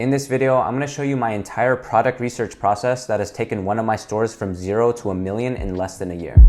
In this video, I'm going to show you my entire product research process that has taken one of my stores from 0 to 1 million in less than a year.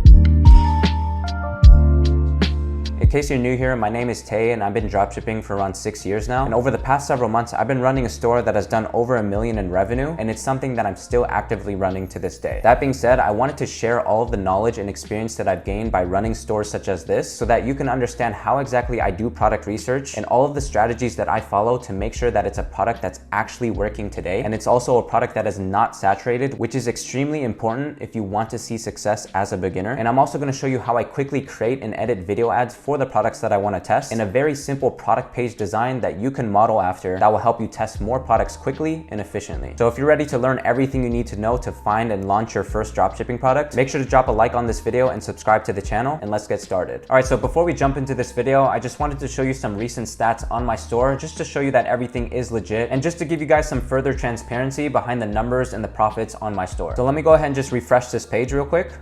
In case you're new here, my name is Tay and I've been dropshipping for around 6 years now. And over the past several months, I've been running a store that has done over 1 million in revenue, and it's something that I'm still actively running to this day. That being said, I wanted to share all of the knowledge and experience that I've gained by running stores such as this so that you can understand how exactly I do product research and all of the strategies that I follow to make sure that it's a product that's actually working today. And it's also a product that is not saturated, which is extremely important if you want to see success as a beginner. And I'm also going to show you how I quickly create and edit video ads for the products that I want to test in a very simple product page design that you can model after that will help you test more products quickly and efficiently. So if you're ready to learn everything you need to know to find and launch your first dropshipping product, make sure to drop a like on this video and subscribe to the channel, and let's get started. All right, so before we jump into this video, I just wanted to show you some recent stats on my store just to show you that everything is legit and just to give you guys some further transparency behind the numbers and the profits on my store. So let me go ahead and just refresh this page real quick.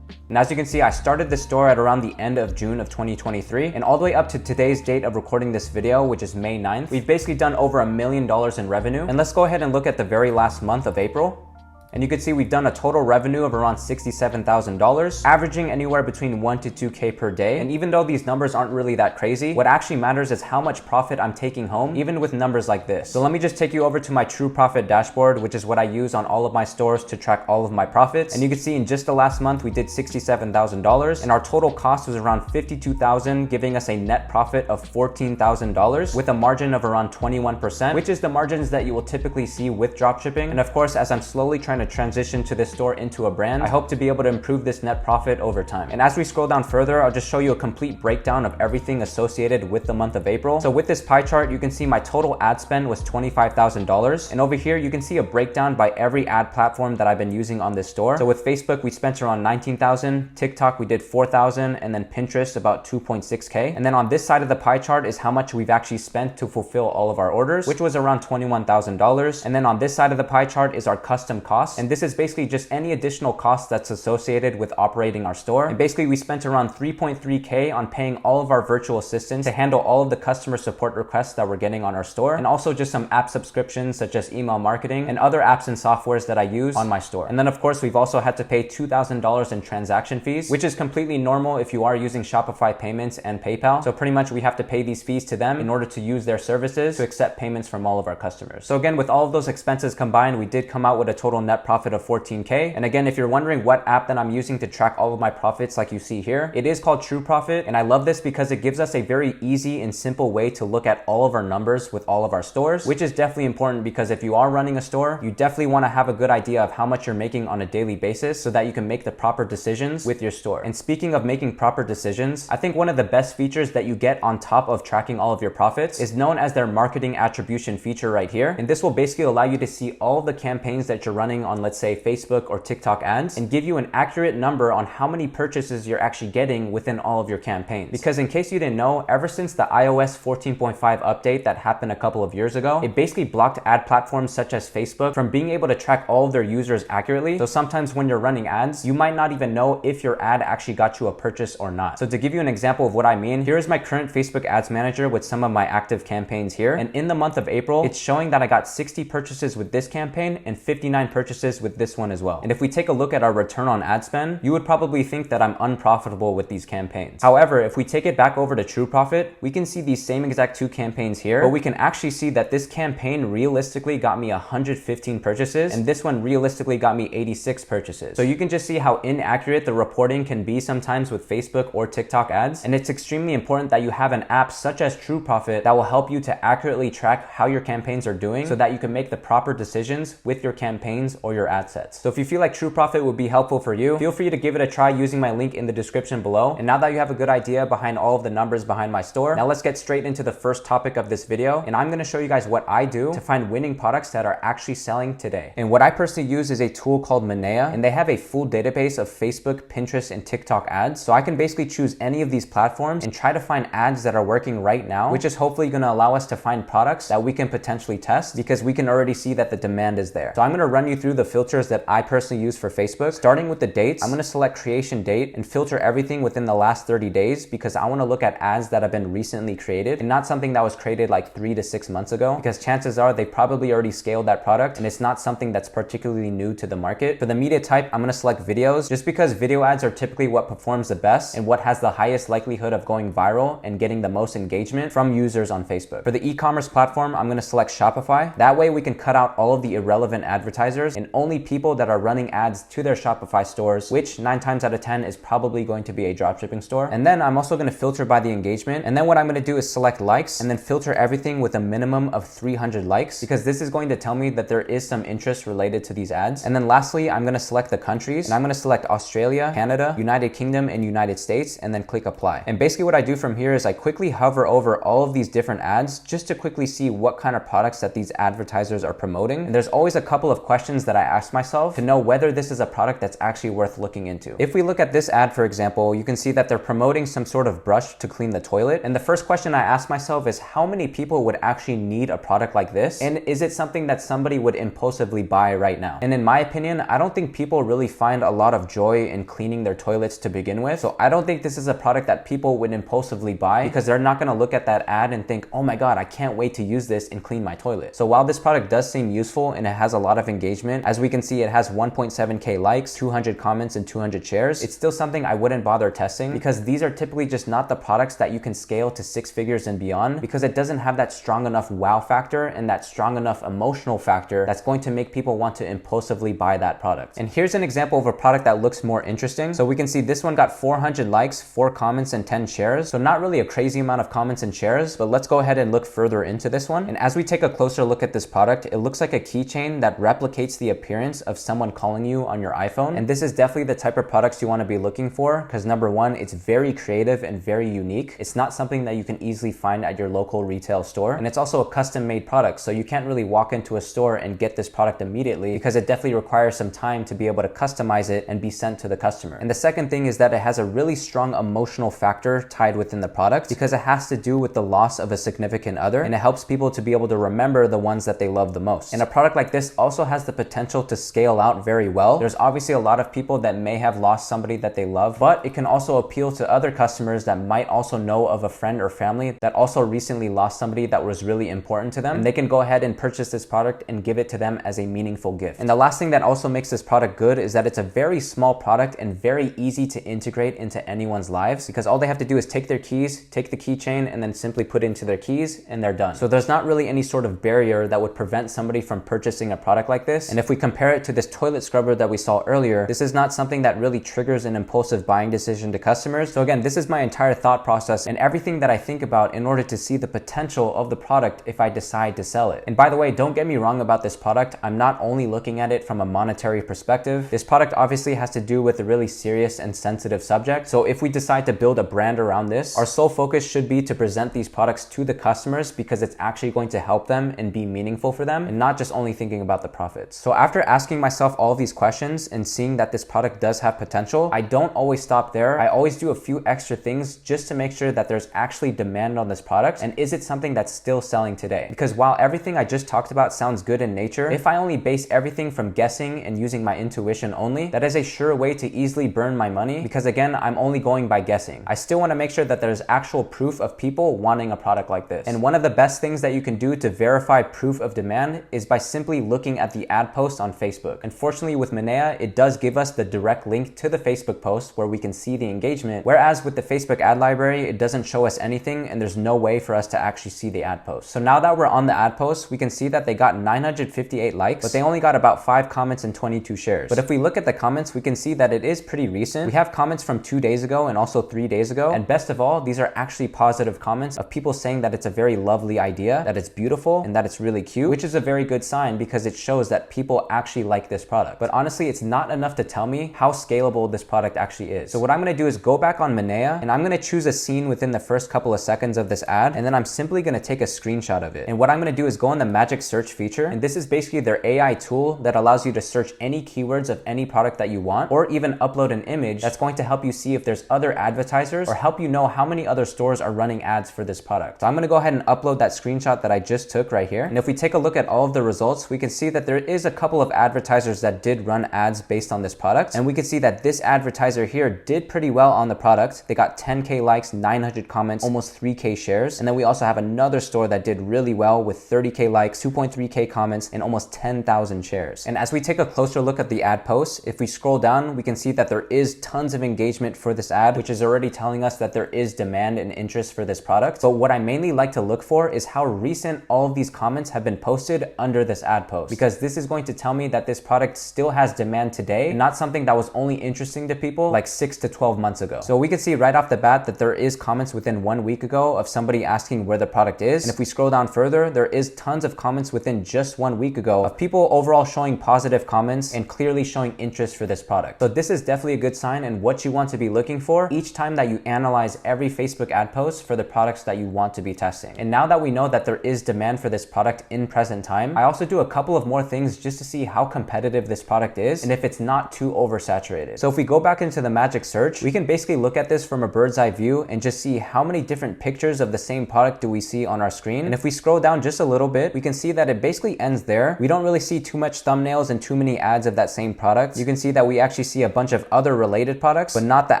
And as you can see, I started this store at around the end of June of 2023, and all the way up to today's date of recording this video, which is May 9th, we've basically done over $1 million in revenue. And let's go ahead and look at the very last month of April. And you can see we've done a total revenue of around $67,000, averaging anywhere between 1 to 2K per day. And even though these numbers aren't really that crazy, what actually matters is how much profit I'm taking home, even with numbers like this. So let me just take you over to my true profit dashboard, which is what I use on all of my stores to track all of my profits. And you can see in just the last month, we did $67,000 and our total cost was around $52,000, giving us a net profit of $14,000 with a margin of around 21%, which is the margins that you will typically see with dropshipping. And of course, as I'm slowly trying to transition to this store into a brand, I hope to be able to improve this net profit over time. And as we scroll down further, I'll just show you a complete breakdown of everything associated with the month of April. So with this pie chart, you can see my total ad spend was $25,000. And over here, you can see a breakdown by every ad platform that I've been using on this store. So with Facebook, we spent around $19,000, TikTok, we did $4,000, and then Pinterest about $2.6K. And then on this side of the pie chart is how much we've actually spent to fulfill all of our orders, which was around $21,000. And then on this side of the pie chart is our custom costs. And this is basically just any additional cost that's associated with operating our store. And basically we spent around 3.3K on paying all of our virtual assistants to handle all of the customer support requests that we're getting on our store, and also just some app subscriptions such as email marketing and other apps and softwares that I use on my store. And then of course, we've also had to pay $2,000 in transaction fees, which is completely normal if you are using Shopify payments and PayPal. So pretty much we have to pay these fees to them in order to use their services to accept payments from all of our customers. So again, with all of those expenses combined, we did come out with a total net profit of $14K. And again, if you're wondering what app that I'm using to track all of my profits like you see here, it is called True Profit. And I love this because it gives us a very easy and simple way to look at all of our numbers with all of our stores, which is definitely important because if you are running a store, you definitely want to have a good idea of how much you're making on a daily basis so that you can make the proper decisions with your store. And speaking of making proper decisions, I think one of the best features that you get on top of tracking all of your profits is known as their marketing attribution feature right here. And this will basically allow you to see all of the campaigns that you're running on, let's say, Facebook or TikTok ads, and give you an accurate number on how many purchases you're actually getting within all of your campaigns. Because in case you didn't know, ever since the iOS 14.5 update that happened a couple of years ago, it basically blocked ad platforms such as Facebook from being able to track all of their users accurately. So sometimes when you're running ads, you might not even know if your ad actually got you a purchase or not. So to give you an example of what I mean, here is my current Facebook ads manager with some of my active campaigns here. And in the month of April, it's showing that I got 60 purchases with this campaign and 59 purchases with this one as well. And if we take a look at our return on ad spend, you would probably think that I'm unprofitable with these campaigns. However, if we take it back over to True Profit, we can see these same exact two campaigns here, but we can actually see that this campaign realistically got me 115 purchases and this one realistically got me 86 purchases. So you can just see how inaccurate the reporting can be sometimes with Facebook or TikTok ads. And it's extremely important that you have an app such as True Profit that will help you to accurately track how your campaigns are doing so that you can make the proper decisions with your campaigns or your ad sets. So if you feel like True Profit would be helpful for you, feel free to give it a try using my link in the description below. And now that you have a good idea behind all of the numbers behind my store, now let's get straight into the first topic of this video. And I'm going to show you guys what I do to find winning products that are actually selling today. And what I personally use is a tool called Manea, and they have a full database of Facebook, Pinterest, and TikTok ads. So I can basically choose any of these platforms and try to find ads that are working right now, which is hopefully going to allow us to find products that we can potentially test because we can already see that the demand is there. So I'm going to run you through through the filters that I personally use for Facebook. Starting with the dates, I'm gonna select creation date and filter everything within the last 30 days because I wanna look at ads that have been recently created and not something that was created like 3 to 6 months ago, because chances are they probably already scaled that product and it's not something that's particularly new to the market. For the media type, I'm gonna select videos just because video ads are typically what performs the best and what has the highest likelihood of going viral and getting the most engagement from users on Facebook. For the e-commerce platform, I'm gonna select Shopify. That way we can cut out all of the irrelevant advertisers and only people that are running ads to their Shopify stores, which 9 times out of 10 is probably going to be a dropshipping store. And then I'm also gonna filter by the engagement. And then what I'm gonna do is select likes and then filter everything with a minimum of 300 likes, because this is going to tell me that there is some interest related to these ads. And then lastly, I'm gonna select the countries and I'm gonna select Australia, Canada, United Kingdom, and United States, and then click apply. And basically what I do from here is I quickly hover over all of these different ads just to quickly see what kind of products that these advertisers are promoting. And there's always a couple of questions that I ask myself to know whether this is a product that's actually worth looking into. If we look at this ad, for example, you can see that they're promoting some sort of brush to clean the toilet. And the first question I ask myself is how many people would actually need a product like this? And is it something that somebody would impulsively buy right now? And in my opinion, I don't think people really find a lot of joy in cleaning their toilets to begin with. So I don't think this is a product that people would impulsively buy because they're not gonna look at that ad and think, oh my God, I can't wait to use this and clean my toilet. So while this product does seem useful and it has a lot of engagement, as we can see, it has 1.7K likes, 200 comments, and 200 shares. It's still something I wouldn't bother testing because these are typically just not the products that you can scale to 6 figures and beyond, because it doesn't have that strong enough wow factor and that strong enough emotional factor that's going to make people want to impulsively buy that product. And here's an example of a product that looks more interesting. So we can see this one got 400 likes, 4 comments, and 10 shares. So not really a crazy amount of comments and shares, but let's go ahead and look further into this one. And as we take a closer look at this product, it looks like a keychain that replicates the appearance of someone calling you on your iPhone. And this is definitely the type of products you want to be looking for because number one, it's very creative and very unique. It's not something that you can easily find at your local retail store. And it's also a custom made product. So you can't really walk into a store and get this product immediately because it definitely requires some time to be able to customize it and be sent to the customer. And the second thing is that it has a really strong emotional factor tied within the product because it has to do with the loss of a significant other, and it helps people to be able to remember the ones that they love the most. And a product like this also has the potential to scale out very well. There's obviously a lot of people that may have lost somebody that they love, but it can also appeal to other customers that might also know of a friend or family that also recently lost somebody that was really important to them, and they can go ahead and purchase this product and give it to them as a meaningful gift. And the last thing that also makes this product good is that it's a very small product and very easy to integrate into anyone's lives, because all they have to do is take their keys, take the keychain, and then simply put it into their keys and they're done. So there's not really any sort of barrier that would prevent somebody from purchasing a product like this. And if we compare it to this toilet scrubber that we saw earlier, this is not something that really triggers an impulsive buying decision to customers. So again, this is my entire thought process and everything that I think about in order to see the potential of the product if I decide to sell it. And by the way, don't get me wrong about this product. I'm not only looking at it from a monetary perspective. This product obviously has to do with a really serious and sensitive subject. So if we decide to build a brand around this, our sole focus should be to present these products to the customers because it's actually going to help them and be meaningful for them, and not just only thinking about the profits. So after asking myself all of these questions and seeing that this product does have potential, I don't always stop there. I always do a few extra things just to make sure that there's actually demand on this product, and is it something that's still selling today? Because while everything I just talked about sounds good in nature, if I only base everything from guessing and using my intuition only, that is a sure way to easily burn my money, because again, I'm only going by guessing. I still want to make sure that there's actual proof of people wanting a product like this. And one of the best things that you can do to verify proof of demand is by simply looking at the ad post on Facebook. Unfortunately, with Minea, it does give us the direct link to the Facebook post where we can see the engagement, whereas with the Facebook ad library, it doesn't show us anything and there's no way for us to actually see the ad post. So now that we're on the ad post, we can see that they got 958 likes, but they only got about 5 comments and 22 shares. But if we look at the comments, we can see that it is pretty recent. We have comments from 2 days ago and also 3 days ago. And best of all, these are actually positive comments of people saying that it's a very lovely idea, that it's beautiful, and that it's really cute, which is a very good sign because it shows that people actually like this product. But honestly, it's not enough to tell me how scalable this product actually is. So what I'm gonna do is go back on Minea and I'm gonna choose a scene within the first couple of seconds of this ad, and then I'm simply gonna take a screenshot of it. And what I'm gonna do is go in the magic search feature, and this is basically their AI tool that allows you to search any keywords of any product that you want, or even upload an image that's going to help you see if there's other advertisers or help you know how many other stores are running ads for this product. So I'm gonna go ahead and upload that screenshot that I just took right here. And if we take a look at all of the results, we can see that there is a couple of advertisers that did run ads based on this product, and we could see that this advertiser here did pretty well on the product. They got 10K likes, 900 comments, almost 3K shares. And then we also have another store that did really well with 30K likes, 2.3K comments, and almost 10,000 shares. And as we take a closer look at the ad post, if we scroll down, we can see that there is tons of engagement for this ad, which is already telling us that there is demand and interest for this product. But what I mainly like to look for is how recent all of these comments have been posted under this ad post, because this is going to tell me that this product still has demand today and not something that was only interesting to people like 6 to 12 months ago. So we can see right off the bat that there is comments within 1 week ago of somebody asking where the product is. And if we scroll down further, there is tons of comments within just 1 week ago of people overall showing positive comments and clearly showing interest for this product. So this is definitely a good sign and what you want to be looking for each time that you analyze every Facebook ad post for the products that you want to be testing. And now that we know that there is demand for this product in present time, I also do a couple of more things just to see how competitive this product is and if it's not too oversaturated. So if we go back into the magic search, we can basically look at this from a bird's eye view and just see how many different pictures of the same product do we see on our screen. And if we scroll down just a little bit, we can see that it basically ends there. We don't really see too much thumbnails and too many ads of that same product. You can see that we actually see a bunch of other related products, but not the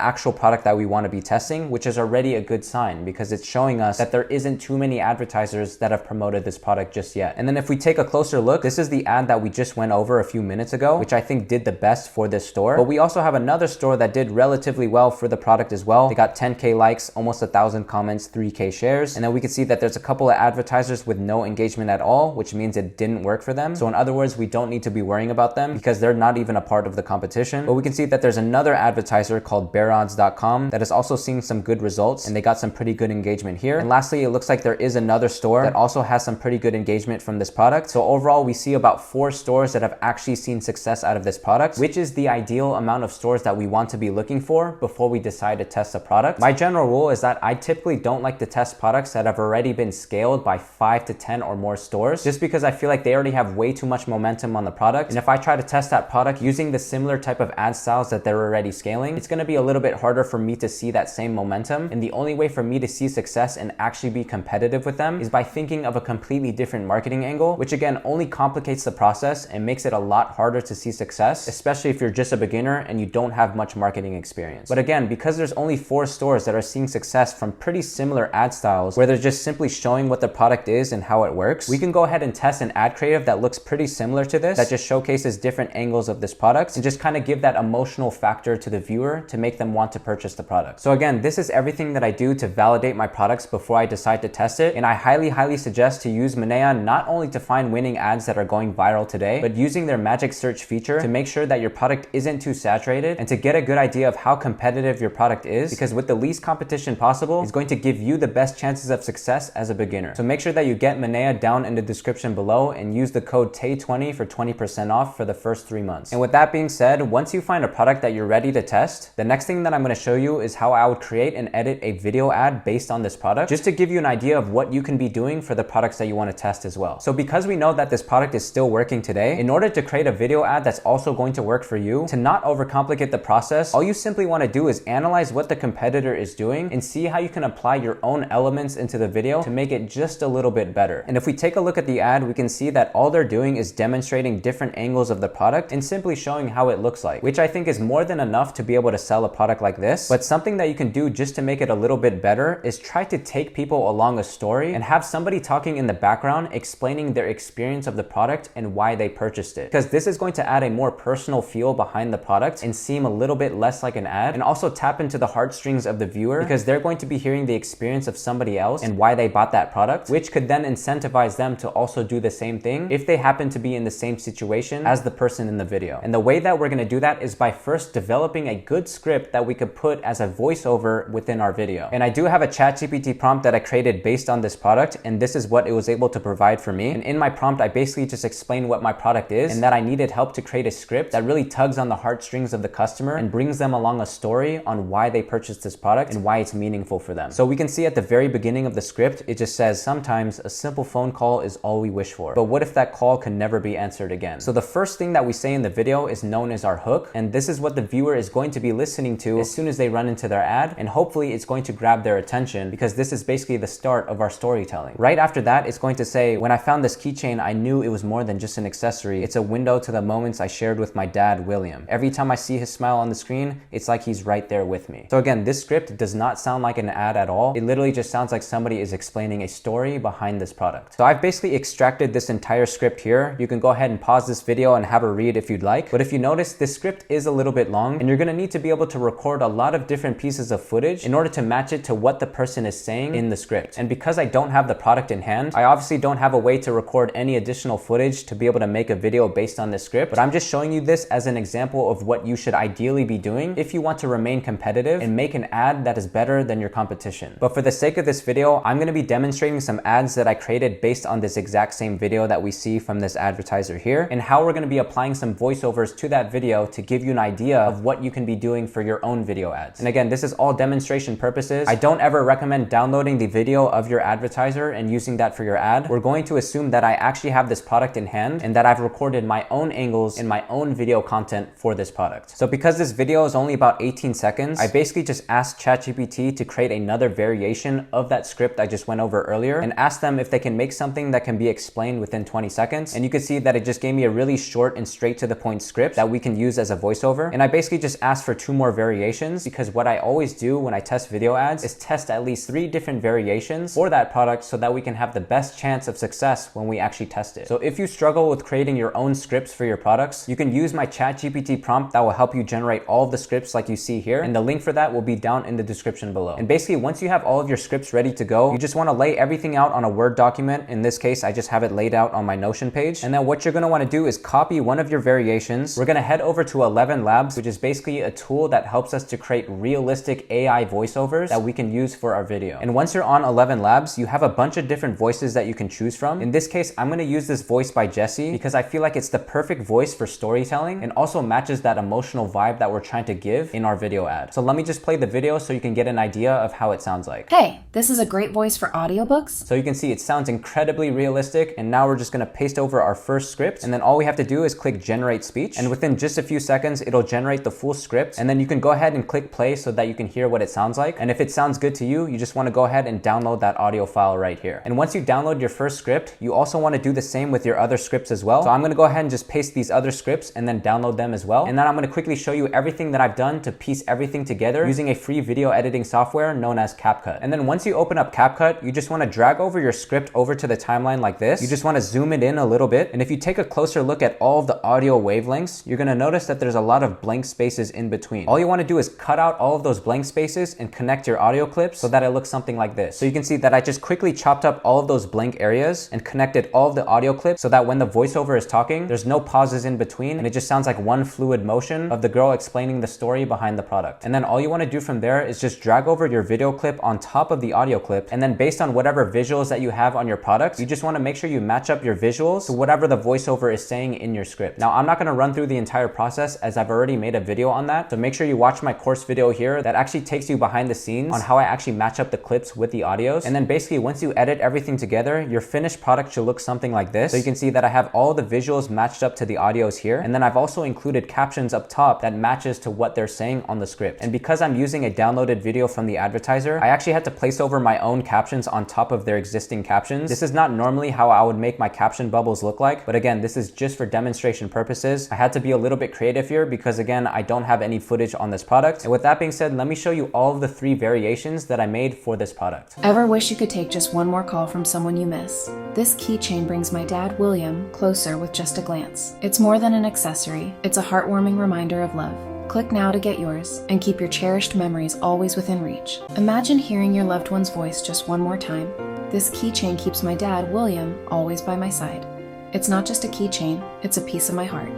actual product that we want to be testing, which is already a good sign because it's showing us that there isn't too many advertisers that have promoted this product just yet. And then if we take a closer look, this is the ad that we just went over a few minutes ago, which I think did the best for this store. But we also have another store that did relatively well for the product as well. They got 10K likes, almost 1,000 comments, 3K shares. And then we can see that there's a couple of advertisers with no engagement at all, which means it didn't work for them. So in other words, we don't need to be worrying about them because they're not even a part of the competition. But we can see that there's another advertiser called bearodds.com that is also seeing some good results and they got some pretty good engagement here. And lastly, it looks like there is another store that also has some pretty good engagement from this product. So overall, we see about 4 stores that have actually seen success out of this product, which is the ideal amount of stores that we want to be looking for before we decide to test a product. My general rule is that I typically don't like to test products that have already been scaled by 5 to 10 or more stores, just because I feel like they already have way too much momentum on the product. And if I try to test that product using the similar type of ad styles that they're already scaling, it's going to be a little bit harder for me to see that same momentum. And the only way for me to see success and actually be competitive with them is by thinking of a completely different marketing angle, which again only complicates the process and makes it a lot harder to see success, especially if you're just a beginner and you don't have much marketing experience. But again, because there's only 4 stores that are seeing success from pretty similar ad styles where they're just simply showing what the product is and how it works, we can go ahead and test an ad creative that looks pretty similar to this, that just showcases different angles of this product and just kind of give that emotional factor to the viewer to make them want to purchase the product. So again, this is everything that I do to validate my products before I decide to test it. And I highly suggest to use Monea not only to find winning ads that are going viral today, but using their magic search feature to make sure that your product isn't too saturated and to get a good idea of how competitive your product is, because with the least competition possible is going to give you the best chances of success as a beginner. So make sure that you get Monea down in the description below and use the code TAY20 for 20% off for the first 3 months. And with that being said, once you find a product that you're ready to test, the next thing that I'm going to show you is how I would create and edit a video ad based on this product, just to give you an idea of what you can be doing for the products that you want to test as well. So because we know that this product is still working today, in order to create a video ad that's also going to work for you, to not overcomplicate the process, all you simply want to do is analyze what the competitor is doing and see how you can apply your own elements into the video to make it just a little bit better. And if we take a look at the ad, we can see that all they're doing is demonstrating different angles of the product and simply showing how it looks like, which I think is more than enough to be able to sell a product like this. But something that you can do just to make it a little bit better is try to take people along a story and have somebody talking in the background explaining their experience of the product and why they purchased it, because this is going to add a more personal feel behind the product and seem a little bit less like an ad, and also tap into the heartstrings of the viewer because they're going to be hearing the experience of somebody else and why they bought that product, which could then incentivize them to also do the same thing if they happen to be in the same situation as the person in the video. And the way that we're going to do that is by first developing a good script that we could put as a voiceover within our video. And I do have a ChatGPT prompt that I created based on this product, and this is what it was able to provide for me. And in my prompt, I basically just explained what my product is and that I needed help to create a script that really tugs on the heartstrings of the customer and brings them along a story on why they purchased this product and why it's meaningful for them. So we can see at the very beginning of the script, it just says, sometimes a simple phone call is all we wish for. But what if that call can never be answered again? So the first thing that we say in the video is known as our hook. And this is what the viewer is going to be listening to as soon as they run into their ad. And hopefully it's going to grab their attention because this is basically the start of our storytelling. Right after that, it's going to say, when I found this keychain, I knew it was more than just an accessory. accessory. It's a window to the moments I shared with my dad, William. Every time I see his smile on the screen, it's like he's right there with me. So again, this script does not sound like an ad at all. It literally just sounds like somebody is explaining a story behind this product. So I've basically extracted this entire script here. You can go ahead and pause this video and have a read if you'd like. But if you notice, this script is a little bit long, and you're gonna need to be able to record a lot of different pieces of footage in order to match it to what the person is saying in the script. And because I don't have the product in hand, I obviously don't have a way to record any additional footage to be able to make a video based on this script, but I'm just showing you this as an example of what you should ideally be doing if you want to remain competitive and make an ad that is better than your competition. But for the sake of this video, I'm gonna be demonstrating some ads that I created based on this exact same video that we see from this advertiser here, and how we're gonna be applying some voiceovers to that video to give you an idea of what you can be doing for your own video ads. And again, this is all demonstration purposes. I don't ever recommend downloading the video of your advertiser and using that for your ad. We're going to assume that I actually have this product in hand and that I've recorded my own angles and my own video content for this product. So because this video is only about 18 seconds, I basically just asked ChatGPT to create another variation of that script I just went over earlier and asked them if they can make something that can be explained within 20 seconds. And you can see that it just gave me a really short and straight to the point script that we can use as a voiceover. And I basically just asked for 2 more variations, because what I always do when I test video ads is test at least 3 different variations for that product so that we can have the best chance of success when we actually test it. So if you struggle with creating your own scripts for your products, you can use my ChatGPT prompt that will help you generate all of the scripts like you see here, and the link for that will be down in the description below. And basically, once you have all of your scripts ready to go, you just want to lay everything out on a Word document. In this case, I just have it laid out on my Notion page. And then what you're going to want to do is copy one of your variations. We're going to head over to 11 Labs, which is basically a tool that helps us to create realistic AI voiceovers that we can use for our video. And once you're on 11 Labs, you have a bunch of different voices that you can choose from. In this case, I'm going to use this voice by Jesse because I feel like it's the perfect voice for storytelling and also matches that emotional vibe that we're trying to give in our video ad. So let me just play the video so you can get an idea of how it sounds like. Hey, this is a great voice for audiobooks. So you can see it sounds incredibly realistic, and now we're just going to paste over our first script, and then all we have to do is click generate speech, and within just a few seconds it'll generate the full script, and then you can go ahead and click play so that you can hear what it sounds like. And if it sounds good to you, you just want to go ahead and download that audio file right here. And once you download your first script, you also want to do the same with your other scripts as well. So I'm going to go ahead and just paste these other scripts and then download them as well. And then I'm going to quickly show you everything that I've done to piece everything together using a free video editing software known as CapCut. And then once you open up CapCut, you just want to drag over your script over to the timeline like this. You just want to zoom it in a little bit. And if you take a closer look at all of the audio wavelengths, you're going to notice that there's a lot of blank spaces in between. All you want to do is cut out all of those blank spaces and connect your audio clips so that it looks something like this. So you can see that I just quickly chopped up all of those blank areas and connected all of the audio clips so that when the voiceover is talking, there's no pauses in between, and it just sounds like one fluid motion of the girl explaining the story behind the product. And then all you want to do from there is just drag over your video clip on top of the audio clip, and then based on whatever visuals that you have on your product, you just want to make sure you match up your visuals to whatever the voiceover is saying in your script. Now, I'm not going to run through the entire process as I've already made a video on that, so make sure you watch my course video here that actually takes you behind the scenes on how I actually match up the clips with the audios. And then basically once you edit everything together, your finished product should look something like this. So you can see that I have all the visuals matched up to the audios here, and then I've also included captions up top that matches to what they're saying on the script. And because I'm using a downloaded video from the advertiser, I actually had to place over my own captions on top of their existing captions. This is not normally how I would make my caption bubbles look like, but again, this is just for demonstration purposes. I had to be a little bit creative here because again, I don't have any footage on this product. And with that being said, let me show you all of the 3 variations that I made for this product. Ever wish you could take just one more call from someone you miss? This keychain brings my dad, William, closer with just a glance. It's more than an accessory. It's a heartwarming reminder of love. Click now to get yours and keep your cherished memories always within reach. Imagine hearing your loved one's voice just one more time. This keychain keeps my dad, William, always by my side. It's not just a keychain, it's a piece of my heart.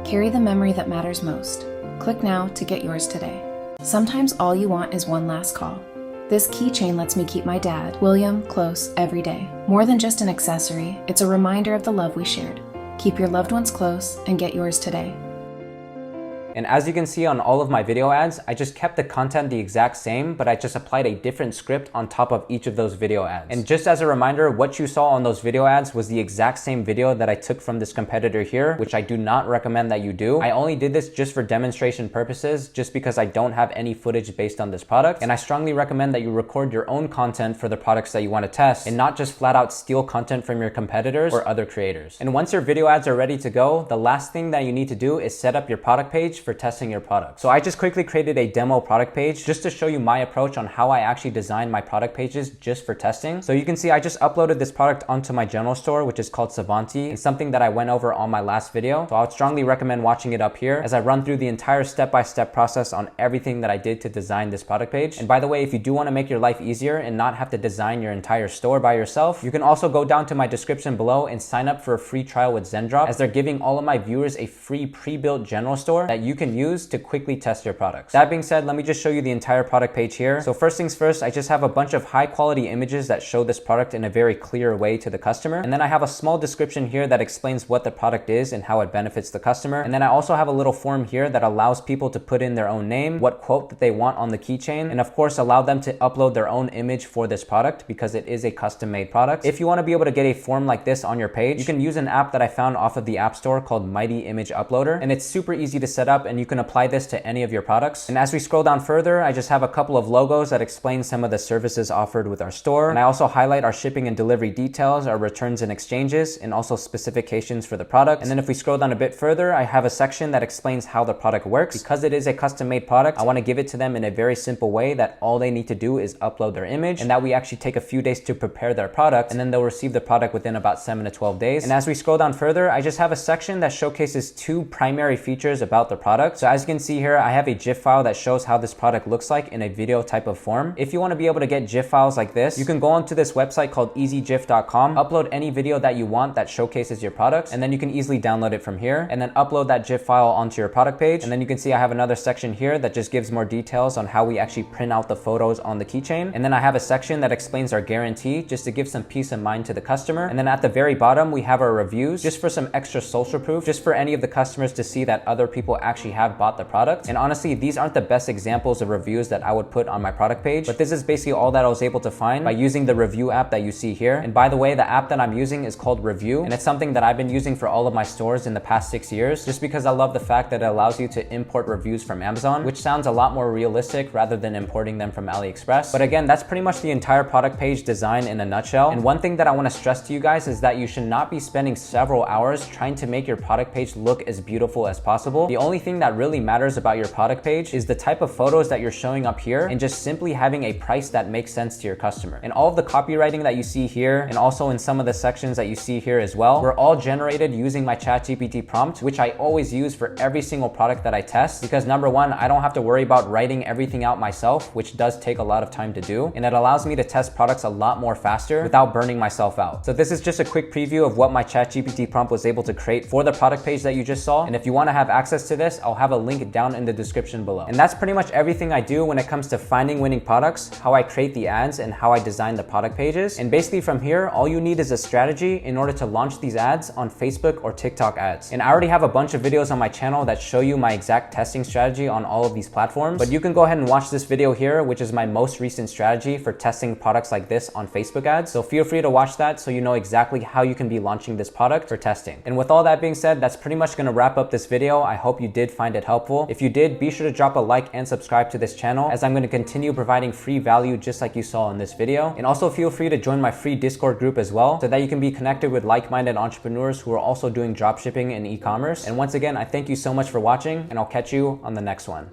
Carry the memory that matters most. Click now to get yours today. Sometimes all you want is one last call. This keychain lets me keep my dad, William, close every day. More than just an accessory, it's a reminder of the love we shared. Keep your loved ones close and get yours today. And as you can see on all of my video ads, I just kept the content the exact same, but I just applied a different script on top of each of those video ads. And just as a reminder, what you saw on those video ads was the exact same video that I took from this competitor here, which I do not recommend that you do. I only did this just for demonstration purposes, just because I don't have any footage based on this product. And I strongly recommend that you record your own content for the products that you want to test and not just flat out steal content from your competitors or other creators. And once your video ads are ready to go, the last thing that you need to do is set up your product page for testing your product. So I just quickly created a demo product page just to show you my approach on how I actually design my product pages just for testing. So you can see I just uploaded this product onto my general store, which is called SEOant. It's something that I went over on my last video. So I would strongly recommend watching it up here as I run through the entire step-by-step process on everything that I did to design this product page. And by the way, if you do want to make your life easier and not have to design your entire store by yourself, you can also go down to my description below and sign up for a free trial with Zendrop, as they're giving all of my viewers a free pre-built general store that you can use to quickly test your products. That being said, let me just show you the entire product page here. So first things first, I just have a bunch of high quality images that show this product in a very clear way to the customer. And then I have a small description here that explains what the product is and how it benefits the customer. And then I also have a little form here that allows people to put in their own name, what quote that they want on the keychain, and of course allow them to upload their own image for this product because it is a custom made product. If you want to be able to get a form like this on your page, you can use an app that I found off of the App Store called Mighty Image Uploader, and it's super easy to set up and you can apply this to any of your products. And as we scroll down further, I just have a couple of logos that explain some of the services offered with our store, and I also highlight our shipping and delivery details, our returns and exchanges, and also specifications for the product. And then if we scroll down a bit further, I have a section that explains how the product works. Because it is a custom made product, I want to give it to them in a very simple way that all they need to do is upload their image, and that we actually take a few days to prepare their product, and then they'll receive the product within about 7 to 12 days. And as we scroll down further, I just have a section that showcases two primary features about the product. So as you can see here, I have a GIF file that shows how this product looks like in a video type of form. If you want to be able to get GIF files like this, you can go onto this website called easygif.com, upload any video that you want that showcases your products, and then you can easily download it from here, and then upload that GIF file onto your product page. And then you can see I have another section here that just gives more details on how we actually print out the photos on the keychain. And then I have a section that explains our guarantee, just to give some peace of mind to the customer. And then at the very bottom, we have our reviews, just for some extra social proof, just for any of the customers to see that other people actually have bought the product. And honestly, these aren't the best examples of reviews that I would put on my product page, but this is basically all that I was able to find by using the review app that you see here. And by the way, the app that I'm using is called Review, and it's something that I've been using for all of my stores in the past 6 years, just because I love the fact that it allows you to import reviews from Amazon, which sounds a lot more realistic rather than importing them from AliExpress. But again, that's pretty much the entire product page design in a nutshell. And one thing that I want to stress to you guys is that you should not be spending several hours trying to make your product page look as beautiful as possible. The only thing that really matters about your product page is the type of photos that you're showing up here, and just simply having a price that makes sense to your customer. And all of the copywriting that you see here, and also in some of the sections that you see here as well, were all generated using my ChatGPT prompt, which I always use for every single product that I test, because number one, I don't have to worry about writing everything out myself, which does take a lot of time to do, and it allows me to test products a lot more faster without burning myself out. So this is just a quick preview of what my ChatGPT prompt was able to create for the product page that you just saw. And if you want to have access to this, I'll have a link down in the description below. And that's pretty much everything I do when it comes to finding winning products, how I create the ads, and how I design the product pages. And basically from here, all you need is a strategy in order to launch these ads on Facebook or TikTok ads. And I already have a bunch of videos on my channel that show you my exact testing strategy on all of these platforms, but you can go ahead and watch this video here, which is my most recent strategy for testing products like this on Facebook ads. So feel free to watch that so you know exactly how you can be launching this product for testing. And with all that being said, that's pretty much going to wrap up this video. I hope you did find it helpful. If you did, be sure to drop a like and subscribe to this channel, as I'm going to continue providing free value just like you saw in this video. And also feel free to join my free Discord group as well, so that you can be connected with like-minded entrepreneurs who are also doing dropshipping and e-commerce. And once again, I thank you so much for watching, and I'll catch you on the next one.